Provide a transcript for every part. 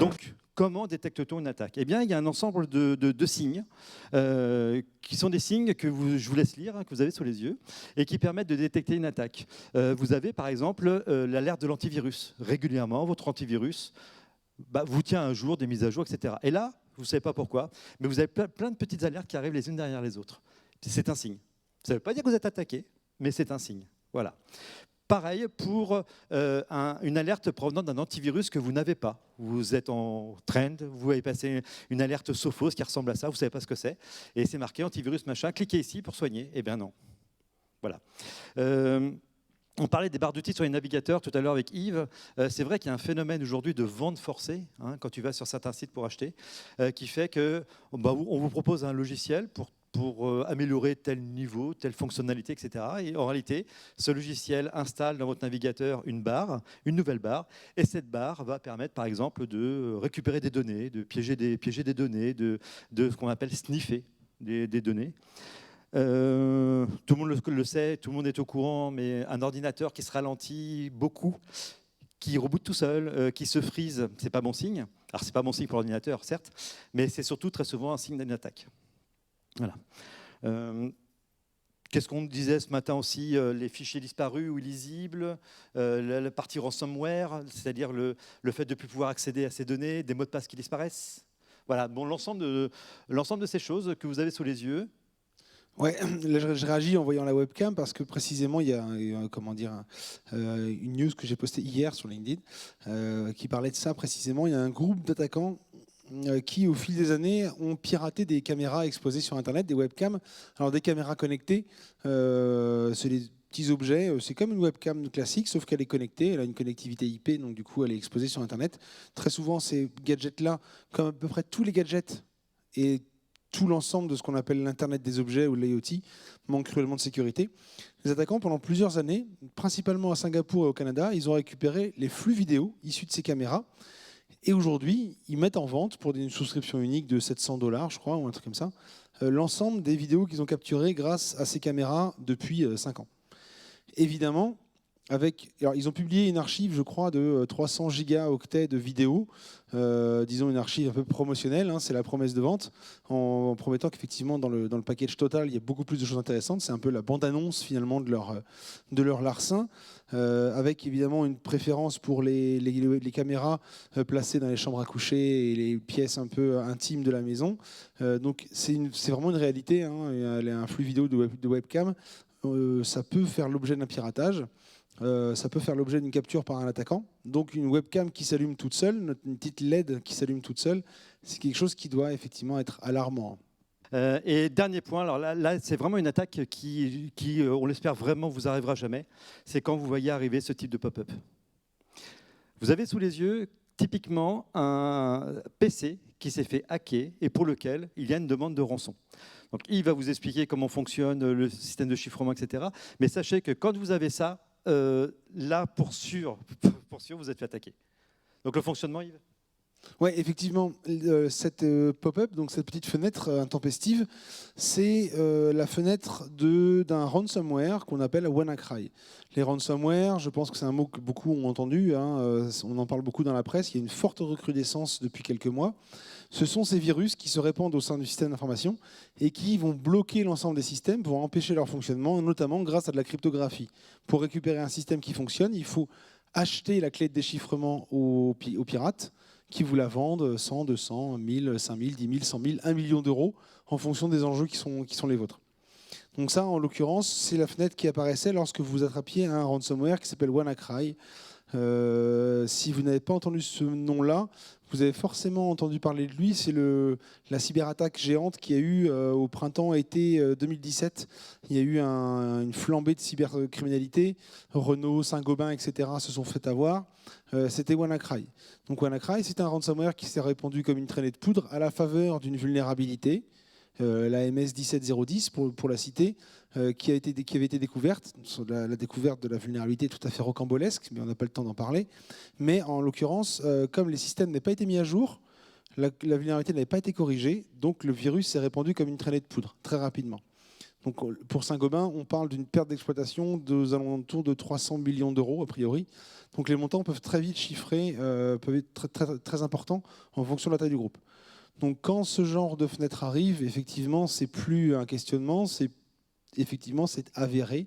Donc, comment détecte-t-on une attaque? Eh bien, il y a un ensemble de signes qui sont des signes que je vous laisse lire, hein, que vous avez sous les yeux, et qui permettent de détecter une attaque. Vous avez par exemple l'alerte de l'antivirus. Régulièrement, votre antivirus vous tient un jour des mises à jour, etc. Et là, vous ne savez pas pourquoi, mais vous avez plein de petites alertes qui arrivent les unes derrière les autres. C'est un signe. Ça ne veut pas dire que vous êtes attaqué, mais c'est un signe. Voilà. Pareil pour une alerte provenant d'un antivirus que vous n'avez pas. Vous êtes en trend, vous avez passé une alerte Sophos qui ressemble à ça, vous ne savez pas ce que c'est, et c'est marqué antivirus machin, cliquez ici pour soigner. Eh bien non. Voilà. On parlait des barres d'outils sur les navigateurs tout à l'heure avec Yves. C'est vrai qu'il y a un phénomène aujourd'hui de vente forcée, hein, quand tu vas sur certains sites pour acheter, qui fait qu'on vous propose un logiciel pour améliorer tel niveau, telle fonctionnalité, etc. Et en réalité, ce logiciel installe dans votre navigateur une nouvelle barre, et cette barre va permettre, par exemple, de récupérer des données, de piéger des données, de ce qu'on appelle sniffer des données. Tout le monde le sait, tout le monde est au courant, mais un ordinateur qui se ralentit beaucoup, qui reboot tout seul, qui se freeze, c'est pas bon signe. Alors c'est pas bon signe pour l'ordinateur, certes, mais c'est surtout très souvent un signe d'une attaque. Voilà. Qu'est-ce qu'on disait ce matin aussi? Les fichiers disparus ou illisibles, la partie ransomware, c'est-à-dire le fait de ne plus pouvoir accéder à ces données, des mots de passe qui disparaissent. Voilà, bon, l'ensemble de ces choses que vous avez sous les yeux. Ouais, je réagis en voyant la webcam parce que précisément il y a une news que j'ai postée hier sur LinkedIn qui parlait de ça précisément. Il y a un groupe d'attaquants qui, au fil des années, ont piraté des caméras exposées sur Internet, des webcams. Alors des caméras connectées, c'est des petits objets, c'est comme une webcam classique, sauf qu'elle est connectée, elle a une connectivité IP, donc du coup elle est exposée sur Internet. Très souvent, ces gadgets-là, comme à peu près tous les gadgets et tout l'ensemble de ce qu'on appelle l'Internet des objets ou l'IoT, manque cruellement de sécurité. Les attaquants, pendant plusieurs années, principalement à Singapour et au Canada, ils ont récupéré les flux vidéo issus de ces caméras. Et aujourd'hui, ils mettent en vente, pour une souscription unique de 700 $, je crois, ou un truc comme ça, l'ensemble des vidéos qu'ils ont capturées grâce à ces caméras depuis 5 ans. Évidemment, alors ils ont publié une archive, je crois, de 300 gigaoctets de vidéos, disons une archive un peu promotionnelle, hein, c'est la promesse de vente, en promettant qu'effectivement dans le package total, il y a beaucoup plus de choses intéressantes. C'est un peu la bande-annonce finalement de leur larcin, avec évidemment une préférence pour les caméras placées dans les chambres à coucher et les pièces un peu intimes de la maison. Donc c'est vraiment une réalité, hein, un flux vidéo de webcam. Ça peut faire l'objet d'un piratage. Ça peut faire l'objet d'une capture par un attaquant. Donc une webcam qui s'allume toute seule, une petite LED qui s'allume toute seule, c'est quelque chose qui doit effectivement être alarmant. Et dernier point, alors là c'est vraiment une attaque qui on l'espère vraiment, vous arrivera jamais. C'est quand vous voyez arriver ce type de pop-up. Vous avez sous les yeux typiquement un PC qui s'est fait hacker et pour lequel il y a une demande de rançon. Donc il va vous expliquer comment fonctionne le système de chiffrement, etc. Mais sachez que quand vous avez ça, là, pour sûr, vous êtes fait attaquer. Donc le fonctionnement, Yves? Oui, effectivement, cette pop-up, donc cette petite fenêtre intempestive, c'est la fenêtre d'un ransomware qu'on appelle WannaCry. Les ransomware, je pense que c'est un mot que beaucoup ont entendu, hein, on en parle beaucoup dans la presse, il y a une forte recrudescence depuis quelques mois. Ce sont ces virus qui se répandent au sein du système d'information et qui vont bloquer l'ensemble des systèmes pour empêcher leur fonctionnement, notamment grâce à de la cryptographie. Pour récupérer un système qui fonctionne, il faut acheter la clé de déchiffrement aux pirates, qui vous la vendent 100, 200, 1000, 5000, 10 000, 100 000, 1 million d'euros en fonction des enjeux qui sont les vôtres. Donc ça, en l'occurrence, c'est la fenêtre qui apparaissait lorsque vous attrapiez un ransomware qui s'appelle WannaCry. Si vous n'avez pas entendu ce nom-là, vous avez forcément entendu parler de lui. C'est la cyberattaque géante qu'il y a eu au printemps-été 2017. Il y a eu une flambée de cybercriminalité. Renault, Saint-Gobain, etc. se sont fait avoir. C'était WannaCry. Donc WannaCry, c'est un ransomware qui s'est répandu comme une traînée de poudre à la faveur d'une vulnérabilité. La MS 17010 pour la citer, qui avait été découverte. La découverte de la vulnérabilité est tout à fait rocambolesque, mais on n'a pas le temps d'en parler. Mais en l'occurrence, comme les systèmes n'avaient pas été mis à jour, la vulnérabilité n'avait pas été corrigée, donc le virus s'est répandu comme une traînée de poudre, très rapidement. Donc, pour Saint-Gobain, on parle d'une perte d'exploitation aux alentours de 300 millions d'euros, a priori. Donc les montants peuvent très vite chiffrer, peuvent être très, très, très importants en fonction de la taille du groupe. Donc quand ce genre de fenêtre arrive, effectivement, c'est plus un questionnement, c'est avéré.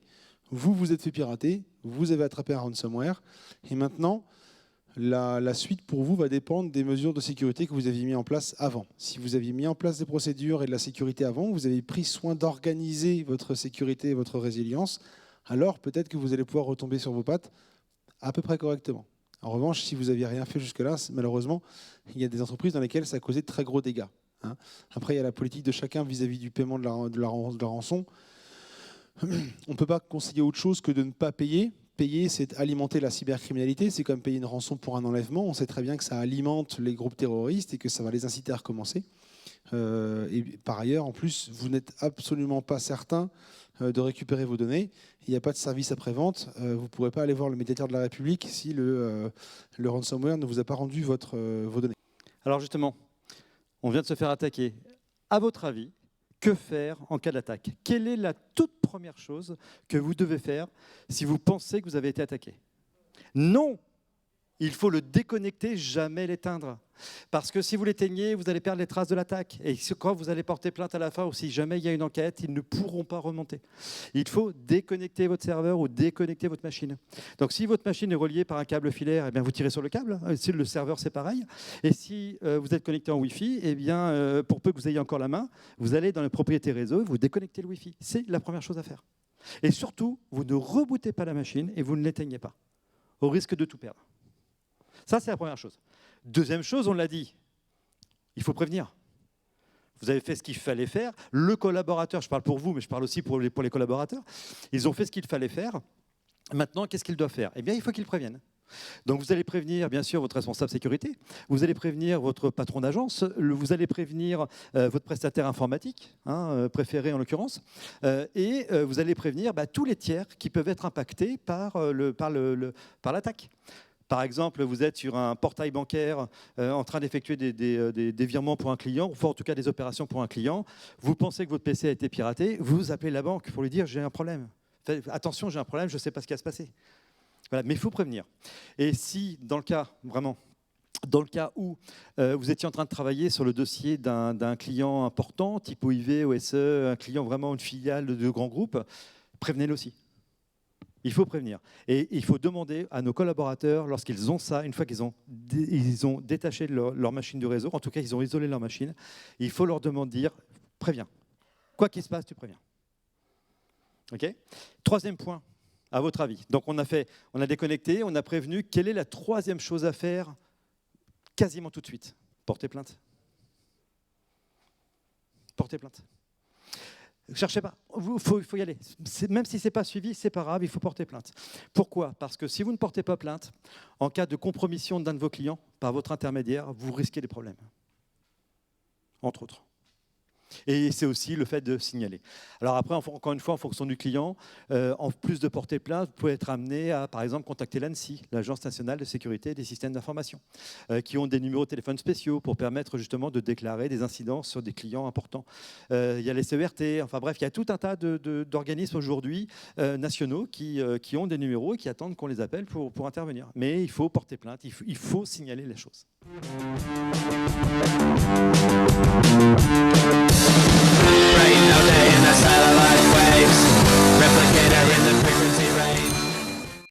Vous êtes fait pirater, vous avez attrapé un ransomware, et maintenant, la suite pour vous va dépendre des mesures de sécurité que vous aviez mis en place avant. Si vous aviez mis en place des procédures et de la sécurité avant, vous avez pris soin d'organiser votre sécurité et votre résilience, alors peut-être que vous allez pouvoir retomber sur vos pattes à peu près correctement. En revanche, si vous n'aviez rien fait jusque-là, malheureusement, il y a des entreprises dans lesquelles ça a causé de très gros dégâts. Après, il y a la politique de chacun vis-à-vis du paiement de la rançon. On ne peut pas conseiller autre chose que de ne pas payer. Payer, c'est alimenter la cybercriminalité, c'est comme payer une rançon pour un enlèvement. On sait très bien que ça alimente les groupes terroristes et que ça va les inciter à recommencer. Et par ailleurs, en plus, vous n'êtes absolument pas certain de récupérer vos données. Il n'y a pas de service après-vente. Vous ne pourrez pas aller voir le médiateur de la République si le ransomware ne vous a pas rendu vos données. Alors justement, on vient de se faire attaquer. À votre avis, que faire en cas d'attaque? Quelle est la toute première chose que vous devez faire si vous pensez que vous avez été attaqué? Non! Il faut le déconnecter, jamais l'éteindre. Parce que si vous l'éteignez, vous allez perdre les traces de l'attaque. Et quand vous allez porter plainte à la fin, ou si jamais il y a une enquête, ils ne pourront pas remonter. Il faut déconnecter votre serveur ou déconnecter votre machine. Donc si votre machine est reliée par un câble filaire, eh bien, vous tirez sur le câble. Si le serveur, c'est pareil. Et si vous êtes connecté en Wi-Fi, eh bien, pour peu que vous ayez encore la main, vous allez dans les propriétés réseau, vous déconnectez le Wi-Fi. C'est la première chose à faire. Et surtout, vous ne rebootez pas la machine et vous ne l'éteignez pas, au risque de tout perdre. Ça, c'est la première chose. Deuxième chose, on l'a dit, il faut prévenir. Vous avez fait ce qu'il fallait faire. Le collaborateur, je parle pour vous, mais je parle aussi pour les collaborateurs, ils ont fait ce qu'il fallait faire. Maintenant, qu'est-ce qu'ils doivent faire? Eh bien, il faut qu'ils préviennent. Donc, vous allez prévenir, bien sûr, votre responsable sécurité, vous allez prévenir votre patron d'agence, vous allez prévenir votre prestataire informatique, préféré en l'occurrence, et vous allez prévenir tous les tiers qui peuvent être impactés par l'attaque. Par exemple, vous êtes sur un portail bancaire en train d'effectuer des virements pour un client, ou en tout cas des opérations pour un client. Vous pensez que votre PC a été piraté, vous appelez la banque pour lui dire « j'ai un problème ». Attention, j'ai un problème, je ne sais pas ce qui va se passer. Voilà, mais il faut prévenir. Et si, dans le cas où vous étiez en train de travailler sur le dossier d'un client important, type OIV, OSE, un client vraiment une filiale de grand groupe, prévenez-le aussi. Il faut prévenir. Et il faut demander à nos collaborateurs, lorsqu'ils ont ça, une fois qu'ils ont détaché leur machine du réseau, en tout cas, ils ont isolé leur machine, il faut leur demander de dire « préviens ». Quoi qu'il se passe, tu préviens. Okay. Troisième point, à votre avis. Donc, on a déconnecté, on a prévenu. Quelle est la troisième chose à faire quasiment tout de suite? Porter plainte. Porter plainte. Cherchez pas, il faut y aller. Même si ce n'est pas suivi, ce n'est pas grave, il faut porter plainte. Pourquoi? Parce que si vous ne portez pas plainte, en cas de compromission d'un de vos clients par votre intermédiaire, vous risquez des problèmes, entre autres. Et c'est aussi le fait de signaler. Alors après, encore une fois, en fonction du client, en plus de porter plainte, vous pouvez être amené à, par exemple, contacter l'ANSSI, l'Agence nationale de sécurité des systèmes d'information, qui ont des numéros de téléphone spéciaux pour permettre justement de déclarer des incidents sur des clients importants. Il y a les CERT, enfin bref, il y a tout un tas d'organismes aujourd'hui nationaux qui ont des numéros et qui attendent qu'on les appelle pour intervenir. Mais il faut porter plainte, il faut signaler les choses. Rain all day in the satellite waves, replicator in the frequency